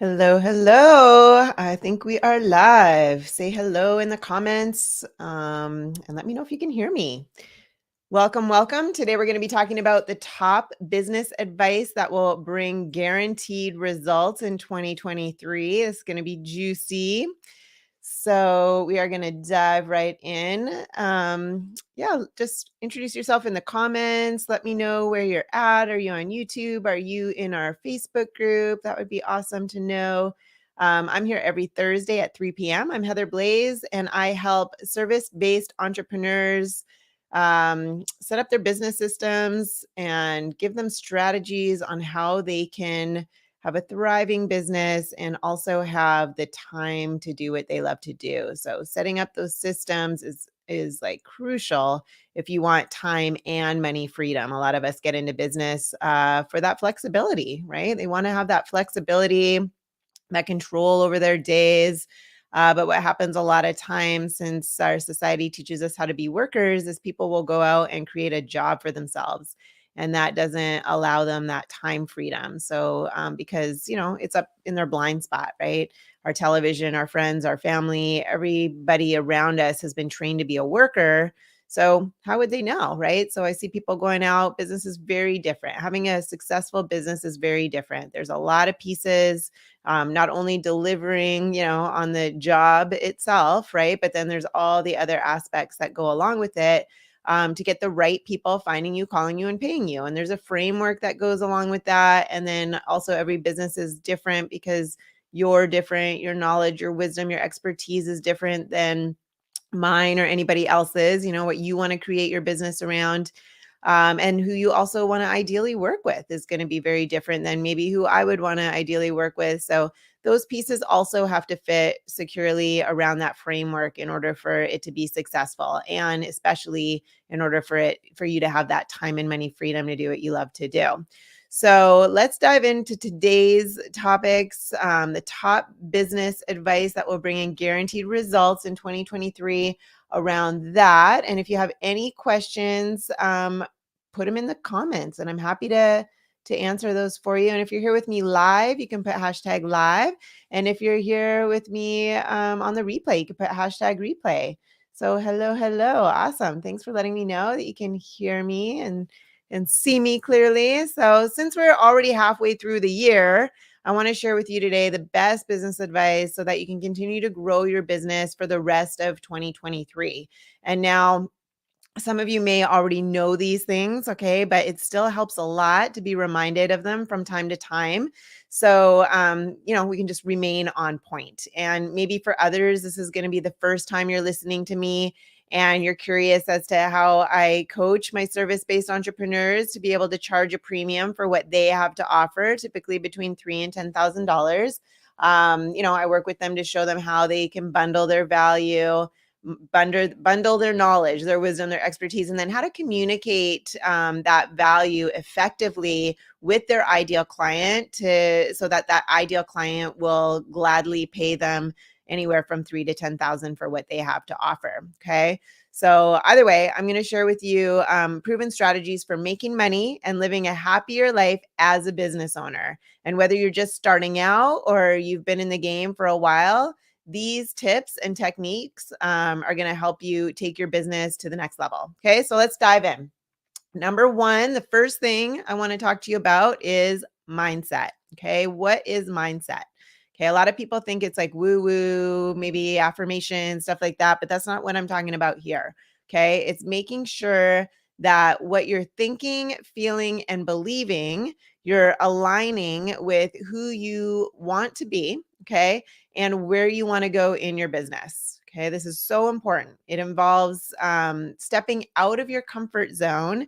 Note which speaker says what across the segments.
Speaker 1: Hello, hello. I think we are live. Say hello in the comments and let me know if you can hear me. Welcome, welcome. Today we're going to be talking about the top business advice that will bring guaranteed results in 2023. It's going to be juicy. So we are going to dive right in. Just introduce yourself in the comments. Let me know where you're at. Are you on YouTube? Are you in our Facebook group? That would be awesome to know. I'm here every Thursday at 3 p.m. I'm Heather Blaze, and I help service-based entrepreneurs set up their business systems and give them strategies on how they can have a thriving business and also have the time to do what they love to do. So setting up those systems is like crucial if you want time and money freedom. A lot of us get into business for that flexibility, right? They want to have that flexibility, that control over their days. But what happens a lot of times, since our society teaches us how to be workers, is people will go out and create a job for themselves. And that doesn't allow them that time freedom. So, because, it's up in their blind spot, right? Our television, our friends, our family, everybody around us has been trained to be a worker. So, how would they know, right? So, I see people going out. Business is very different. Having a successful business is very different. There's a lot of pieces, not only delivering, on the job itself, right? But then there's all the other aspects that go along with it to get the right people finding you, calling you, and paying you. And there's a framework that goes along with that. And then also every business is different because you're different. Your knowledge, your wisdom, your expertise is different than mine or anybody else's. What you want to create your business around, and who you also want to ideally work with is going to be very different than maybe who I would want to ideally work with. So those pieces also have to fit securely around that framework in order for it to be successful, and especially in order for you to have that time and money freedom to do what you love to do. So let's dive into today's topics, the top business advice that will bring in guaranteed results in 2023 around that. And if you have any questions, put them in the comments and I'm happy to answer those for you. And if you're here with me live, you can put hashtag live. And if you're here with me on the replay, you can put hashtag replay. So hello, hello. Awesome. Thanks for letting me know that you can hear me and see me clearly. So since we're already halfway through the year, I want to share with you today the best business advice so that you can continue to grow your business for the rest of 2023. And now, some of you may already know these things, okay, but it still helps a lot to be reminded of them from time to time. So, we can just remain on point. And maybe for others, this is going to be the first time you're listening to me and you're curious as to how I coach my service-based entrepreneurs to be able to charge a premium for what they have to offer, typically between $3,000 and $10,000. I work with them to show them how they can bundle their value, bundle their knowledge, their wisdom, their expertise, and then how to communicate that value effectively with their ideal client so that ideal client will gladly pay them anywhere from 3 to 10,000 for what they have to offer. Okay. So either way, I'm going to share with you proven strategies for making money and living a happier life as a business owner. And whether you're just starting out or you've been in the game for a while, these tips and techniques are going to help you take your business to the next level. Okay, so let's dive in. Number one, the first thing I want to talk to you about is mindset. Okay, what is mindset? Okay, a lot of people think it's like woo woo, maybe affirmation, stuff like that, but that's not what I'm talking about here. Okay, it's making sure that what you're thinking, feeling, and believing, you're aligning with who you want to be. Okay, and where you want to go in your business. Okay, this is so important. It involves stepping out of your comfort zone.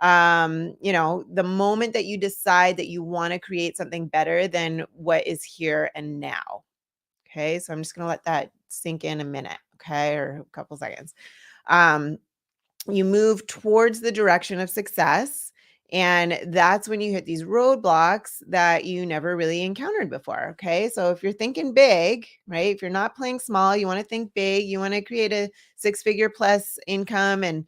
Speaker 1: The moment that you decide that you want to create something better than what is here and now. Okay, so I'm just going to let that sink in a minute, okay, or a couple seconds. Um, you move towards the direction of success. And that's when you hit these roadblocks that you never really encountered before. Okay. So if you're thinking big, right? If you're not playing small, you want to think big, you want to create a 6-figure plus income and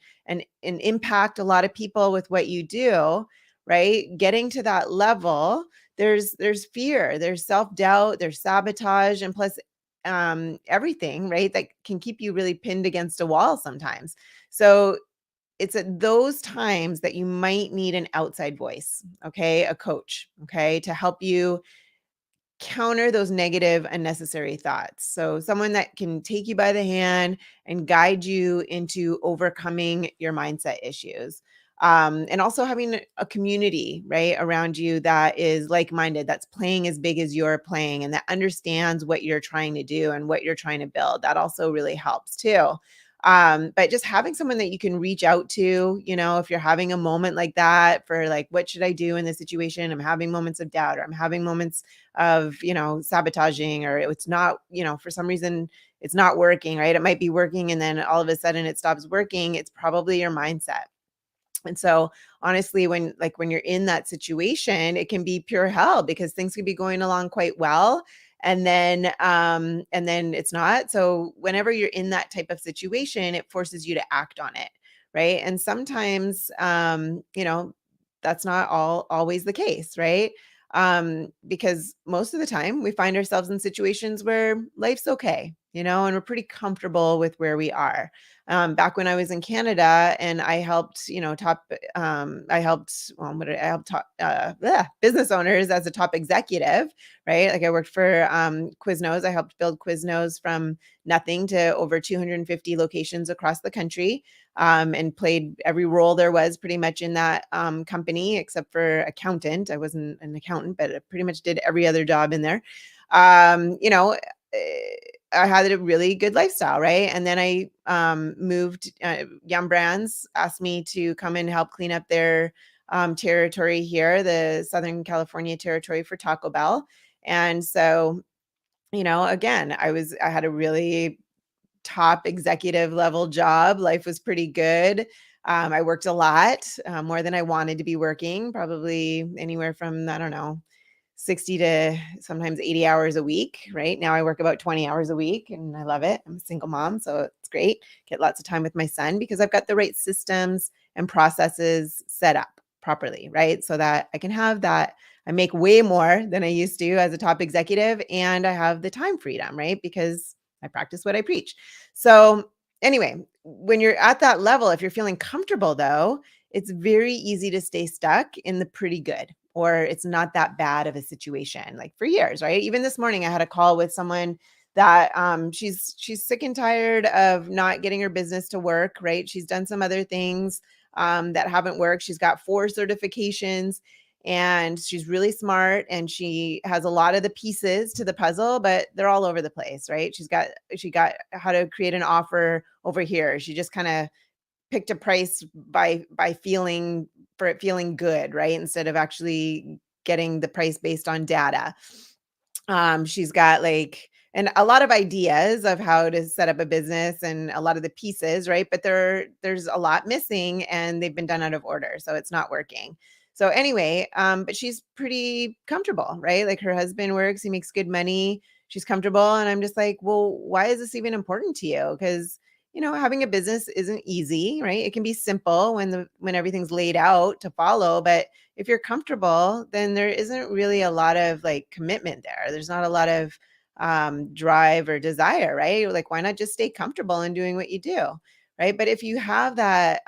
Speaker 1: impact a lot of people with what you do, right? Getting to that level, there's fear, there's self-doubt, there's sabotage, and plus everything, right? That can keep you really pinned against a wall sometimes. So it's at those times that you might need an outside voice, okay? A coach, okay, to help you counter those negative, unnecessary thoughts. So, someone that can take you by the hand and guide you into overcoming your mindset issues. And also having a community, right, around you that is like minded, that's playing as big as you're playing, and that understands what you're trying to do and what you're trying to build. That also really helps too. But just having someone that you can reach out to, if you're having a moment like that for like, what should I do in this situation? I'm having moments of doubt, or I'm having moments of, sabotaging, or it's not, for some reason it's not working, right? It might be working and then all of a sudden it stops working. It's probably your mindset. And so honestly, when you're in that situation, it can be pure hell because things can be going along quite well. And then it's not. So whenever you're in that type of situation, it forces you to act on it. Right. And sometimes that's not always the case, right? Because most of the time we find ourselves in situations where life's okay, and we're pretty comfortable with where we are. Back when I was in Canada and I helped, I helped top, business owners as a top executive, right? Like I worked for Quiznos. I helped build Quiznos from nothing to over 250 locations across the country, and played every role there was pretty much in that company except for accountant. I wasn't an accountant, but I pretty much did every other job in there. Um, you know, eh, I had a really good lifestyle, right? And then I moved. Yum Brands asked me to come and help clean up their territory here, the Southern California territory for Taco Bell. And so, again, I had a really top executive level job. Life was pretty good. I worked a lot, more than I wanted to be working, probably anywhere from, I don't know, 60 to sometimes 80 hours a week. Right now, I work about 20 hours a week and I love it. I'm a single mom, so it's great. Get lots of time with my son because I've got the right systems and processes set up properly, right? So that I can have that. I make way more than I used to as a top executive, and I have the time freedom, right? Because I practice what I preach. So, anyway, when you're at that level, if you're feeling comfortable though, it's very easy to stay stuck in the pretty good, or it's not that bad of a situation like for years, right? Even this morning I had a call with someone that she's sick and tired of not getting her business to work, right? She's done some other things that haven't worked. She's got 4 certifications and she's really smart and she has a lot of the pieces to the puzzle, but they're all over the place, right? She got how to create an offer over here. She just kind of picked a price by feeling for it feeling good, right? Instead of actually getting the price based on data. She's got like and a lot of ideas of how to set up a business and a lot of the pieces, right? But there's a lot missing and they've been done out of order, so it's not working. So anyway, but she's pretty comfortable, right? Like her husband works, he makes good money, she's comfortable, and I'm just like, well, why is this even important to you? Because having a business isn't easy, right? It can be simple when everything's laid out to follow, but if you're comfortable, then there isn't really a lot of like commitment there. There's not a lot of drive or desire, right? Like, why not just stay comfortable in doing what you do, right? But if you have that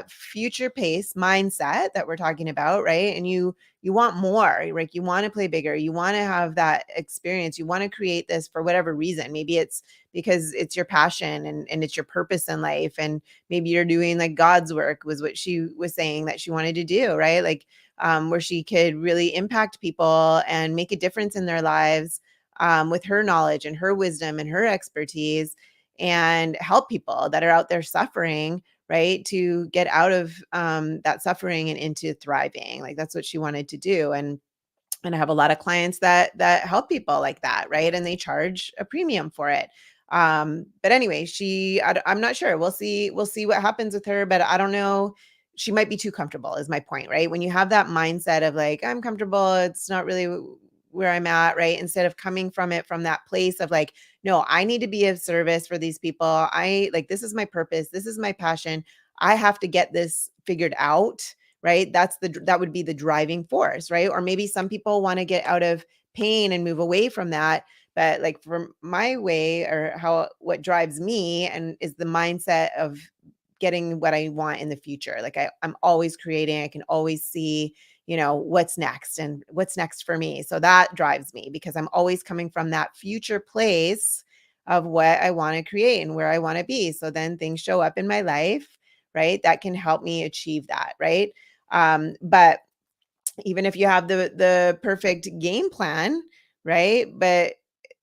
Speaker 1: future pace mindset that we're talking about, right? And you want more, like you want to play bigger, you want to have that experience, you want to create this for whatever reason. Maybe it's because it's your passion and it's your purpose in life. And maybe you're doing like God's work was what she was saying that she wanted to do, right? Like where she could really impact people and make a difference in their lives with her knowledge and her wisdom and her expertise and help people that are out there suffering, right? To get out of that suffering and into thriving. Like that's what she wanted to do. And I have a lot of clients that help people like that, right? And they charge a premium for it. But anyway, I'm not sure. We'll see what happens with her, but I don't know. She might be too comfortable is my point, right? When you have that mindset of like, I'm comfortable, it's not really where I'm at, right? Instead of coming from it from that place of like, no, I need to be of service for these people. I like, this is my purpose. This is my passion. I have to get this figured out, right? That would be the driving force, right? Or maybe some people want to get out of pain and move away from that. But like for my way, or what drives me and is the mindset of getting what I want in the future. Like I'm always creating. I can always see, what's next and what's next for me. So that drives me because I'm always coming from that future place of what I want to create and where I want to be. So then things show up in my life, right? That can help me achieve that, right? But even if you have the perfect game plan, right? But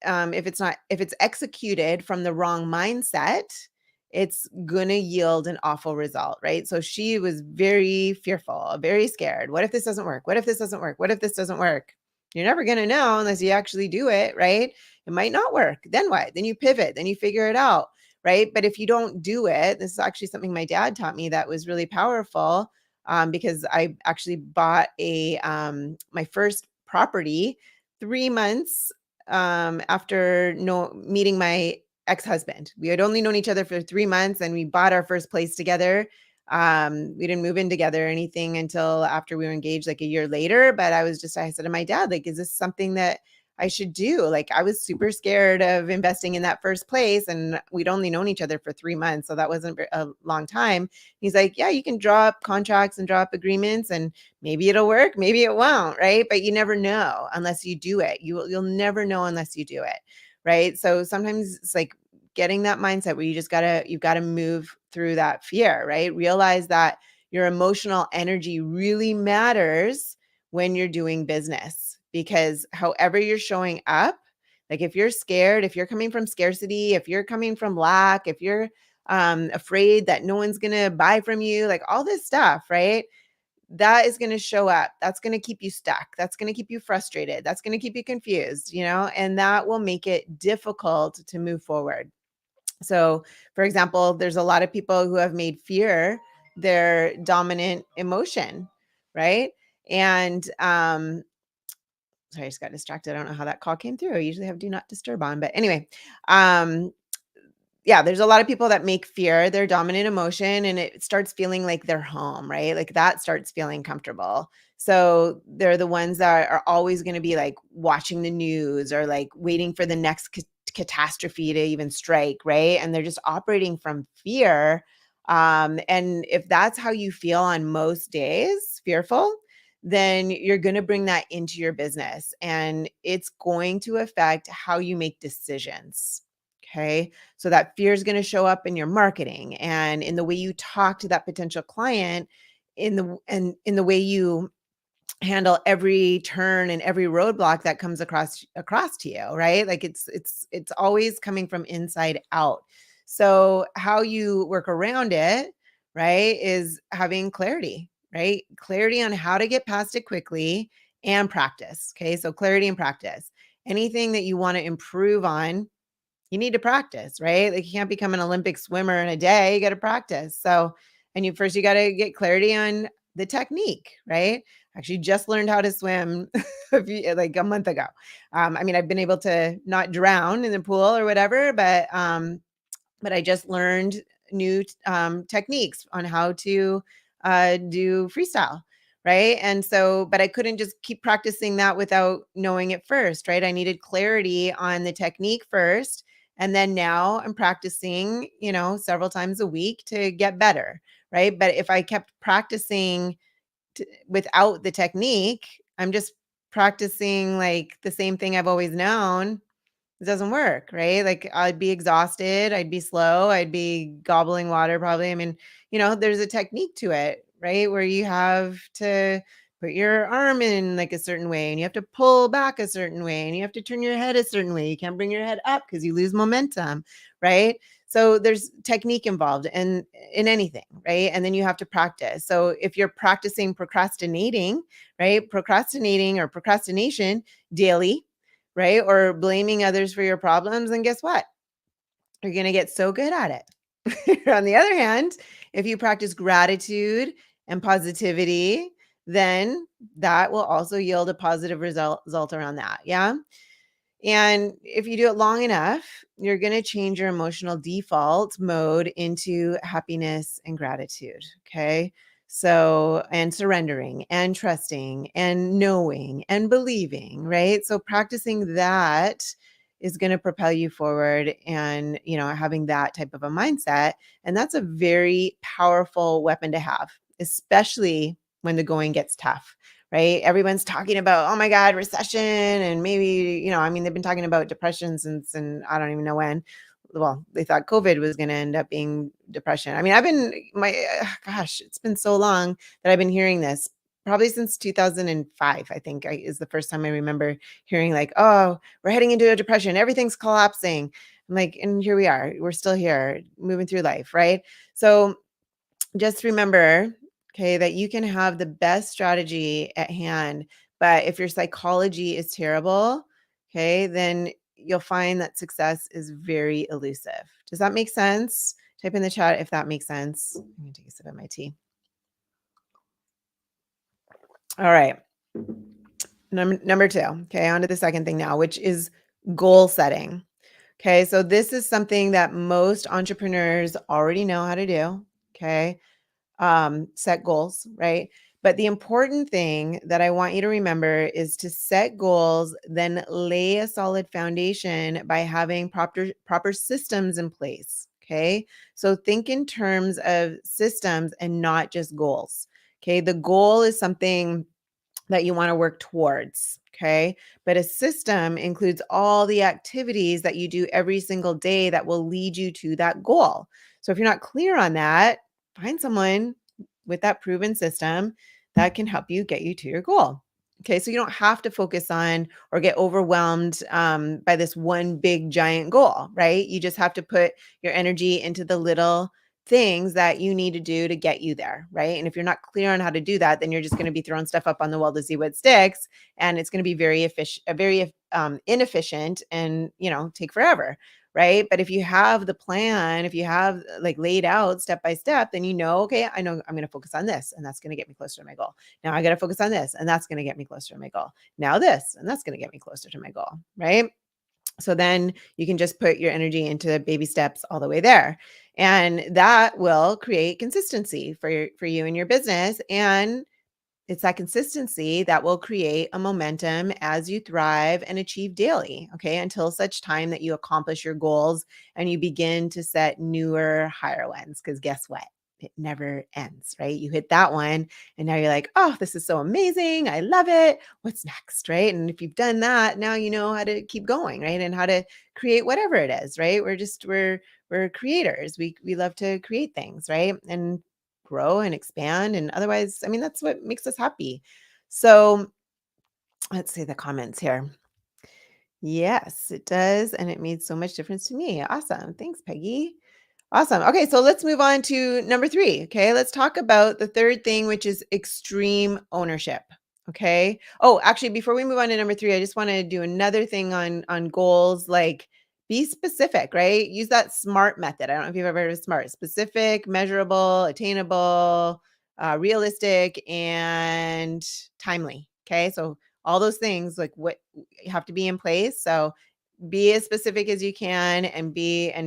Speaker 1: if it's executed from the wrong mindset, it's gonna yield an awful result, right? So she was very fearful, very scared. What if this doesn't work? What if this doesn't work? What if this doesn't work? You're never gonna know unless you actually do it, right? It might not work. Then what? Then you pivot, then you figure it out, right? But if you don't do it, this is actually something my dad taught me that was really powerful, because I actually bought my first property 3 months after meeting my ex-husband. We had only known each other for 3 months, and we bought our first place together. We didn't move in together or anything until after we were engaged, like a year later. But I said to my dad, like, is this something that I should do? Like, I was super scared of investing in that first place, and we'd only known each other for 3 months, so that wasn't a long time. He's like, yeah, you can draw up contracts and draw up agreements, and maybe it'll work, maybe it won't, right? But you never know unless you do it. You'll never know unless you do it, right? So sometimes it's like getting that mindset where you've got to move through that fear, right? Realize that your emotional energy really matters when you're doing business, because however you're showing up, like if you're scared, if you're coming from scarcity, if you're coming from lack, if you're afraid that no one's going to buy from you, like all this stuff, right? That is going to show up. That's going to keep you stuck. That's going to keep you frustrated. That's going to keep you confused, and that will make it difficult to move forward. So, for example, there's a lot of people who have made fear their dominant emotion, right? And sorry, I just got distracted. I don't know how that call came through. I usually have do not disturb on, but anyway, um, yeah, there's a lot of people that make fear their dominant emotion, and it starts feeling like their home, right? Like that starts feeling comfortable. So they're the ones that are always going to be like watching the news or like waiting for the next catastrophe to even strike, right? And they're just operating from fear. And if that's how you feel on most days, fearful, then you're going to bring that into your business, and it's going to affect how you make decisions. Okay. So that fear is going to show up in your marketing and in the way you talk to that potential client, in the way you handle every turn and every roadblock that comes across to you, right? Like it's always coming from inside out. So how you work around it, right, is having clarity, right? Clarity on how to get past it quickly and practice. Okay? So clarity and practice. Anything that you want to improve on, you need to practice, right? Like you can't become an Olympic swimmer in a day. You got to practice. So, and you got to get clarity on the technique, right? Actually just learned how to swim like a month ago. I mean, I've been able to not drown in the pool or whatever, but I just learned new techniques on how to do freestyle. Right. And so, but I couldn't just keep practicing that without knowing it first. Right. I needed clarity on the technique first. And then now I'm practicing, several times a week to get better. Right. But if I kept practicing without the technique, I'm just practicing like the same thing I've always known. It doesn't work, right? Like I'd be exhausted, I'd be slow, I'd be gobbling water probably. I mean, there's a technique to it, right? Where you have to put your arm in like a certain way and you have to pull back a certain way and you have to turn your head a certain way. You can't bring your head up because you lose momentum, right? So there's technique involved in anything, right? And then you have to practice. So if you're practicing procrastinating, right? Procrastinating or procrastination daily, right? Or blaming others for your problems. And guess what? You're going to get so good at it. On the other hand, if you practice gratitude and positivity, then that will also yield a positive result around that. Yeah. And if you do it long enough, you're going to change your emotional default mode into happiness and gratitude. Okay. So, and surrendering and trusting and knowing and believing, right? So practicing that is going to propel you forward and, having that type of a mindset. And that's a very powerful weapon to have, especially when the going gets tough, right? Everyone's talking about, oh my God, recession. And maybe, they've been talking about depression since, and I don't even know when. Well, they thought COVID was going to end up being depression. I mean, gosh, it's been so long that I've been hearing this. Probably since 2005, I think is the first time I remember hearing like, oh, we're heading into a depression. Everything's collapsing. I'm like, and here we are. We're still here moving through life, right? So just remember, okay, that you can have the best strategy at hand, but if your psychology is terrible, okay, then you'll find that success is very elusive. Does that make sense? Type in the chat if that makes sense. I'm going to take a sip of my tea. All right. Number two. Okay, on to the second thing now, which is goal setting. Okay, so this is something that most entrepreneurs already know how to do. Okay, set goals, right? But the important thing that I want you to remember is to set goals, then lay a solid foundation by having proper systems in place. Okay, so think in terms of systems and not just goals. Okay, the goal is something that you want to work towards. Okay. But a system includes all the activities that you do every single day that will lead you to that goal. So if you're not clear on that, find someone with that proven system that can help you get you to your goal. Okay. So you don't have to focus on or get overwhelmed by this one big giant goal, right? You just have to put your energy into the little things that you need to do to get you there, right? And if you're not clear on how to do that, then you're just going to be throwing stuff up on the wall to see what sticks, and it's going to be very inefficient, and take forever, right? But if you have the plan, if you have like laid out step by step, then okay, I know I'm going to focus on this, and that's going to get me closer to my goal. Now I got to focus on this, and that's going to get me closer to my goal. Now this, and that's going to get me closer to my goal, right? So then you can just put your energy into baby steps all the way there. And that will create consistency for you and your business. And it's that consistency that will create a momentum as you thrive and achieve daily, okay, until such time that you accomplish your goals and you begin to set newer, higher ones. Because guess what? It never ends, right? You hit that one and now you're like, oh, this is so amazing. I love it. What's next, right? And if you've done that, now you know how to keep going, right? And how to create whatever it is, right? We're creators. We love to create things, right? And grow and expand. And otherwise, I mean, that's what makes us happy. So let's see the comments here. Yes, it does. And it made so much difference to me. Awesome. Thanks, Peggy. Awesome. Okay, so let's move on to number three. Okay, let's talk about the third thing, which is extreme ownership. Okay. Oh, actually, before we move on to number three, I just want to do another thing on goals. Like, be specific, right? Use that SMART method. I don't know if you've ever heard of SMART: specific, measurable, attainable, realistic, and timely. Okay, so all those things, like what have to be in place. So be as specific as you can and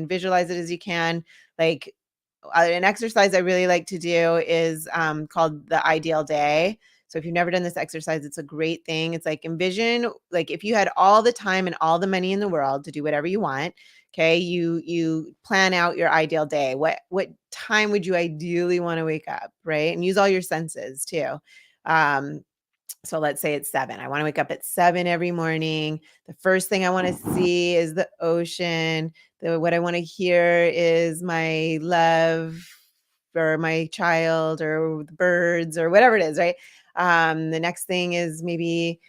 Speaker 1: visualize it as you can. Like an exercise I really like to do is called the ideal day. So if you've never done this exercise, it's a great thing. It's like, envision, like, if you had all the time and all the money in the world to do whatever you want. Okay, you plan out your ideal day. What time would you ideally want to wake up, right? And use all your senses too. Um, so let's say it's 7. I want to wake up at 7 every morning. The first thing I want to see is the ocean. What I want to hear is my love or my child or the birds or whatever it is, right? The next thing is maybe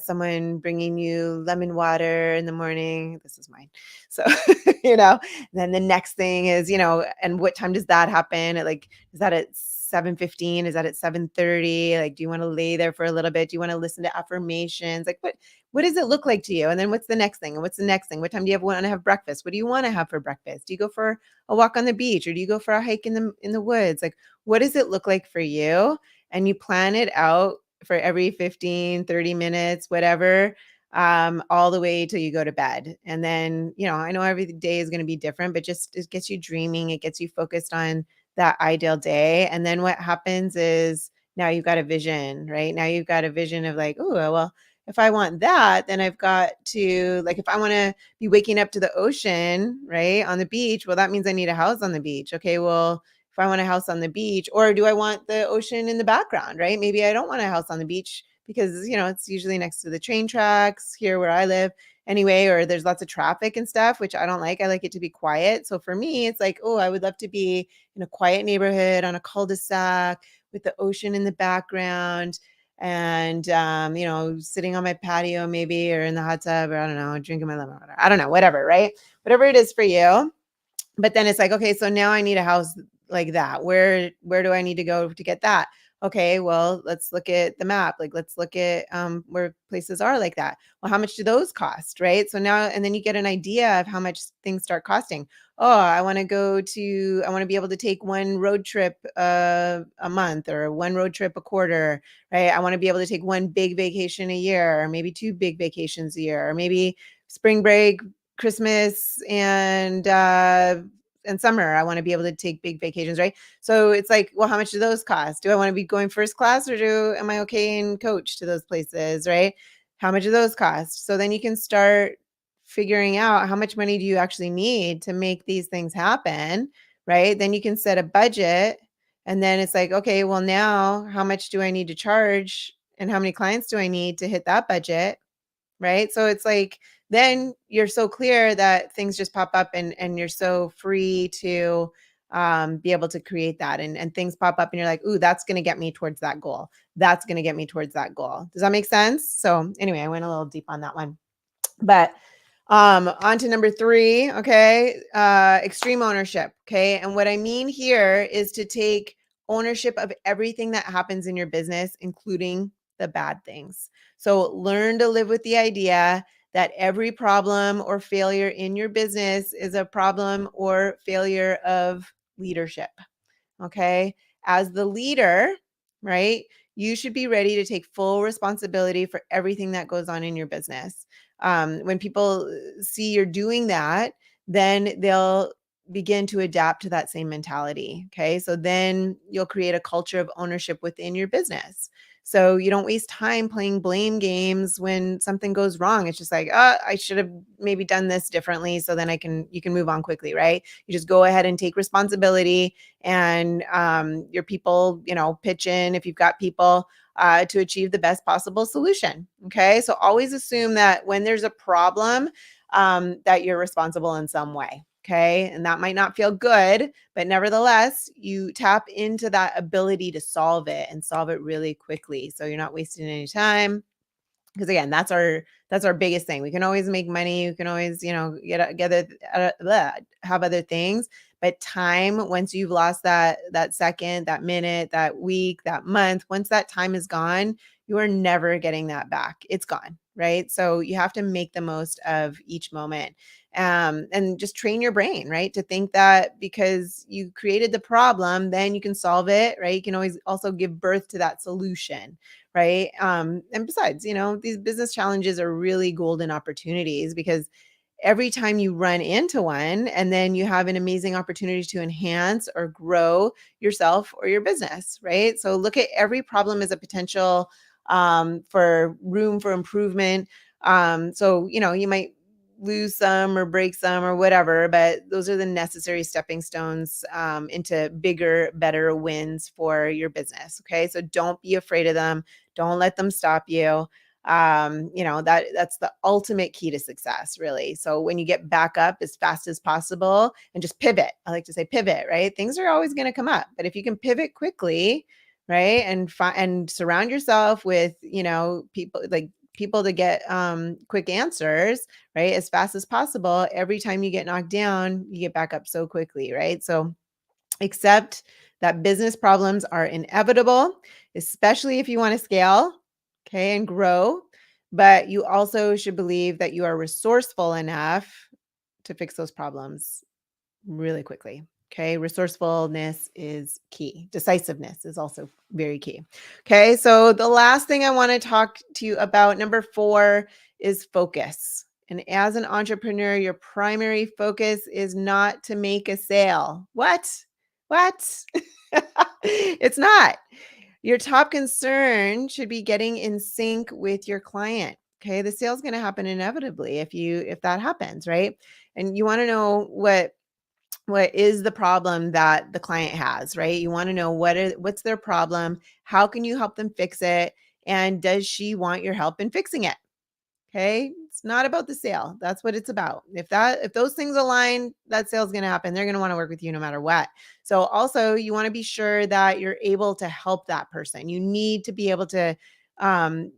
Speaker 1: someone bringing you lemon water in the morning. This is mine. So, then the next thing is, and what time does that happen? Is that at 7:15? Is that at 7:30? Like, do you want to lay there for a little bit? Do you want to listen to affirmations? Like, what does it look like to you? And then what's the next thing? And what's the next thing? What time do you want to have breakfast? What do you want to have for breakfast? Do you go for a walk on the beach, or do you go for a hike in the woods? Like, what does it look like for you? And you plan it out for every 15, 30 minutes, whatever, all the way till you go to bed. And then, I know every day is going to be different, but just it gets you dreaming. It gets you focused on that ideal day. And then what happens is now you've got a vision, right? Now you've got a vision of like, oh, well, if I want that, then I've got to, like, if I want to be waking up to the ocean, right, on the beach, well, that means I need a house on the beach. Okay, well, if I want a house on the beach, or do I want the ocean in the background, right? Maybe I don't want a house on the beach because, it's usually next to the train tracks here where I live anyway, or there's lots of traffic and stuff, which I don't like. I like it to be quiet. So for me, it's like, oh, I would love to be in a quiet neighborhood on a cul-de-sac with the ocean in the background and sitting on my patio maybe, or in the hot tub, or I don't know, drinking my lemon water. I don't know, whatever, right? Whatever it is for you. But then it's like, okay, so now I need a house like that. Where do I need to go to get that? Okay, well, let's look at the map. Like, let's look at where places are like that. Well, how much do those cost, right? So now, and then you get an idea of how much things start costing. Oh, I want to be able to take one road trip a month, or one road trip a quarter, right? I want to be able to take one big vacation a year, or maybe two big vacations a year, or maybe spring break, Christmas, and summer. I want to be able to take big vacations, right? So it's like, well, how much do those cost? Do I want to be going first class, or am I okay in coach to those places, right? How much do those cost? So then you can start figuring out how much money do you actually need to make these things happen, right? Then you can set a budget, and then it's like, okay, well, now how much do I need to charge, and how many clients do I need to hit that budget? Right? So it's like, then you're so clear that things just pop up, and you're so free to be able to create that, and things pop up and you're like, ooh, that's going to get me towards that goal. That's going to get me towards that goal. Does that make sense? So anyway, I went a little deep on that one. But on to number 3, okay? Extreme ownership, okay? And what I mean here is to take ownership of everything that happens in your business, including the bad things. So learn to live with the idea that every problem or failure in your business is a problem or failure of leadership. Okay. As the leader, right, you should be ready to take full responsibility for everything that goes on in your business. When people see you're doing that, then they'll begin to adapt to that same mentality. Okay. So then you'll create a culture of ownership within your business. So you don't waste time playing blame games when something goes wrong. It's just like, I should have maybe done this differently. So then you can move on quickly, right? You just go ahead and take responsibility, and your people, pitch in if you've got people to achieve the best possible solution. Okay. So always assume that when there's a problem, that you're responsible in some way. Okay. And that might not feel good, but nevertheless, you tap into that ability to solve it, and solve it really quickly. So you're not wasting any time. Because again, that's our biggest thing. We can always make money. We can always, have other things. But time, once you've lost that second, that minute, that week, that month, once that time is gone, you are never getting that back. It's gone, right? So you have to make the most of each moment, and just train your brain, right, to think that because you created the problem, then you can solve it, right? You can always also give birth to that solution, right? And besides, these business challenges are really golden opportunities, because every time you run into one, and then you have an amazing opportunity to enhance or grow yourself or your business, right? So look at every problem as a potential for room for improvement. So, you might lose some or break some or whatever, but those are the necessary stepping stones into bigger, better wins for your business. Okay. So don't be afraid of them. Don't let them stop you. That's the ultimate key to success, really. So when you get back up as fast as possible and just pivot, I like to say pivot, right? Things are always going to come up, but if you can pivot quickly, right, and surround yourself with, people to get quick answers, right, as fast as possible. Every time you get knocked down, you get back up so quickly, right? So accept that business problems are inevitable, especially if you want to scale, okay, and grow. But you also should believe that you are resourceful enough to fix those problems really quickly. Okay. Resourcefulness is key. Decisiveness is also very key. Okay. So the last thing I want to talk to you about, number 4, is focus. And as an entrepreneur, your primary focus is not to make a sale. What? What? It's not. Your top concern should be getting in sync with your client. Okay. The sale's going to happen inevitably if that happens, right? And you want to know what is the problem that the client has, right? You want to know what's their problem, how can you help them fix it, and does she want your help in fixing it? Okay. It's not about the sale. That's what it's about. If those things align, that sale's going to happen. They're going to want to work with you no matter what. So also you want to be sure that you're able to help that person. You need to be able to um,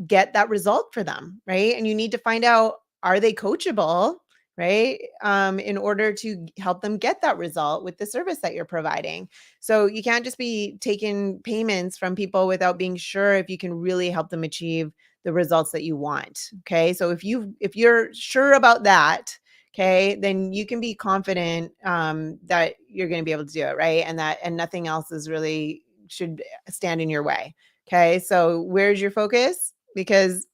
Speaker 1: get that result for them, right? And you need to find out, are they coachable? Right. In order to help them get that result with the service that you're providing. So you can't just be taking payments from people without being sure if you can really help them achieve the results that you want. Okay. So if you're sure about that, okay, then you can be confident that you're going to be able to do it. Right. And nothing else is really should stand in your way. Okay. So where's your focus? Because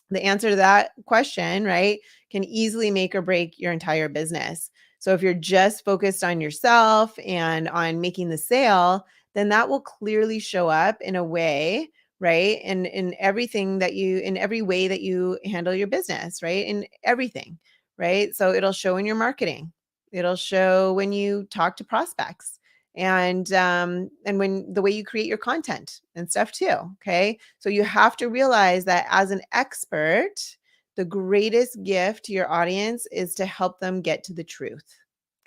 Speaker 1: the answer to that question, right, can easily make or break your entire business. So if you're just focused on yourself and on making the sale, then that will clearly show up in a way, right? And in every way that you handle your business, right? In everything, right? So it'll show in your marketing. It'll show when you talk to prospects and when the way you create your content and stuff too. Okay. So you have to realize that as an expert, the greatest gift to your audience is to help them get to the truth.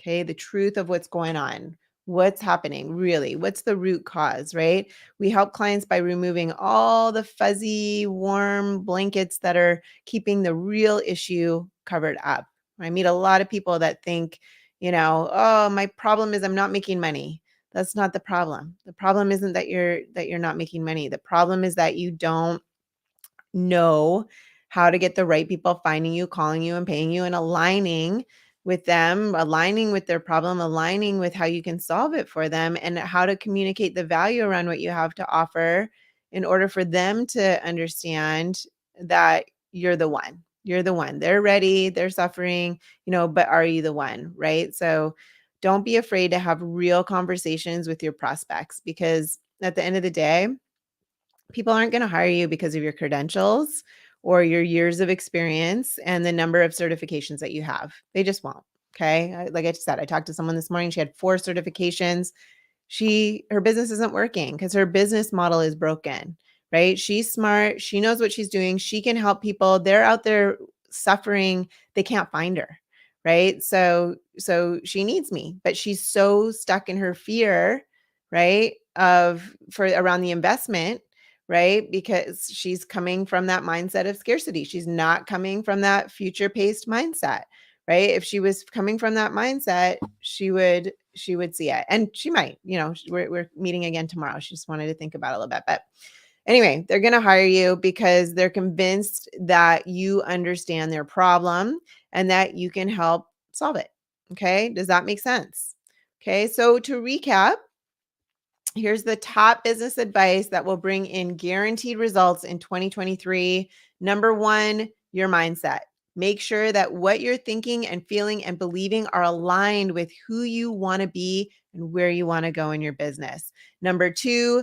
Speaker 1: Okay. The truth of what's going on, what's happening, really, what's the root cause, right? We help clients by removing all the fuzzy, warm blankets that are keeping the real issue covered up. I meet a lot of people that think, oh, my problem is I'm not making money. That's not the problem. The problem isn't that you're not making money. The problem is that you don't know how to get the right people finding you, calling you, and paying you, and aligning with them, aligning with their problem, aligning with how you can solve it for them, and how to communicate the value around what you have to offer in order for them to understand that you're the one. You're the one. They're ready, they're suffering, but are you the one? Right. So don't be afraid to have real conversations with your prospects because at the end of the day, people aren't going to hire you because of your credentials or your years of experience and the number of certifications that you have. They just won't. Okay. Like I said, I talked to someone this morning. She had 4 certifications. Her business isn't working because her business model is broken, right? She's smart. She knows what she's doing. She can help people. They're out there suffering. They can't find her, right? So she needs me, but she's so stuck in her fear, right? Of for around the investment, right? Because she's coming from that mindset of scarcity. She's not coming from that future paced mindset, right? If she was coming from that mindset, she would see it. And she might, we're meeting again tomorrow. She just wanted to think about it a little bit. But anyway, they're going to hire you because they're convinced that you understand their problem and that you can help solve it. Okay. Does that make sense? Okay. So to recap, here's the top business advice that will bring in guaranteed results in 2023. Number 1, your mindset. Make sure that what you're thinking and feeling and believing are aligned with who you want to be and where you want to go in your business. Number 2,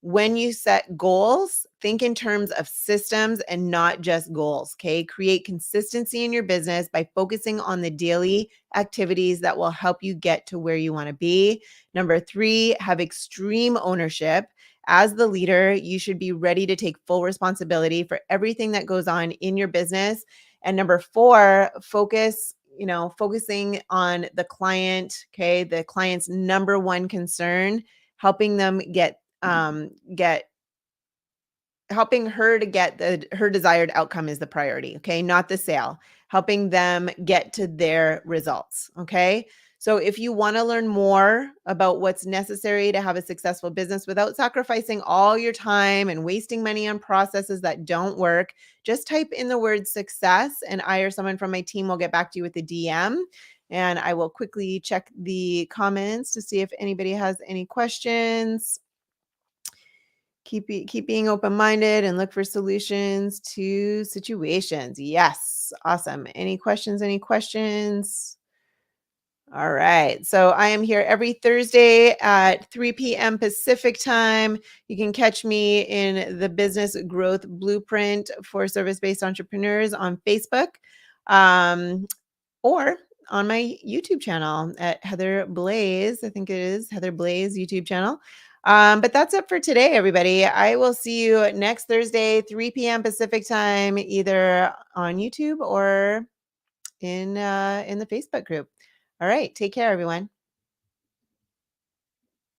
Speaker 1: when you set goals, think in terms of systems and not just goals. Okay. Create consistency in your business by focusing on the daily activities that will help you get to where you want to be. Number 3, have extreme ownership. As the leader, you should be ready to take full responsibility for everything that goes on in your business. And number 4, focusing on the client, okay? The client's number one concern, helping them get helping her to get her desired outcome is the priority, okay? Not the sale. Helping them get to their results, okay? So if you want to learn more about what's necessary to have a successful business without sacrificing all your time and wasting money on processes that don't work, just type in the word success and I or someone from my team will get back to you with a DM. And I will quickly check the comments to see if anybody has any questions. Keep being open-minded and look for solutions to situations. Yes. Awesome. Any questions? All right. So I am here every Thursday at 3 p.m. Pacific time. You can catch me in the Business Growth Blueprint for Service-Based Entrepreneurs on Facebook, or on my YouTube channel at Heather Blaze. I think it is Heather Blaze YouTube channel. But that's it for today, everybody. I will see you next Thursday, 3 p.m. Pacific time, either on YouTube or in the Facebook group. All right. Take care, everyone.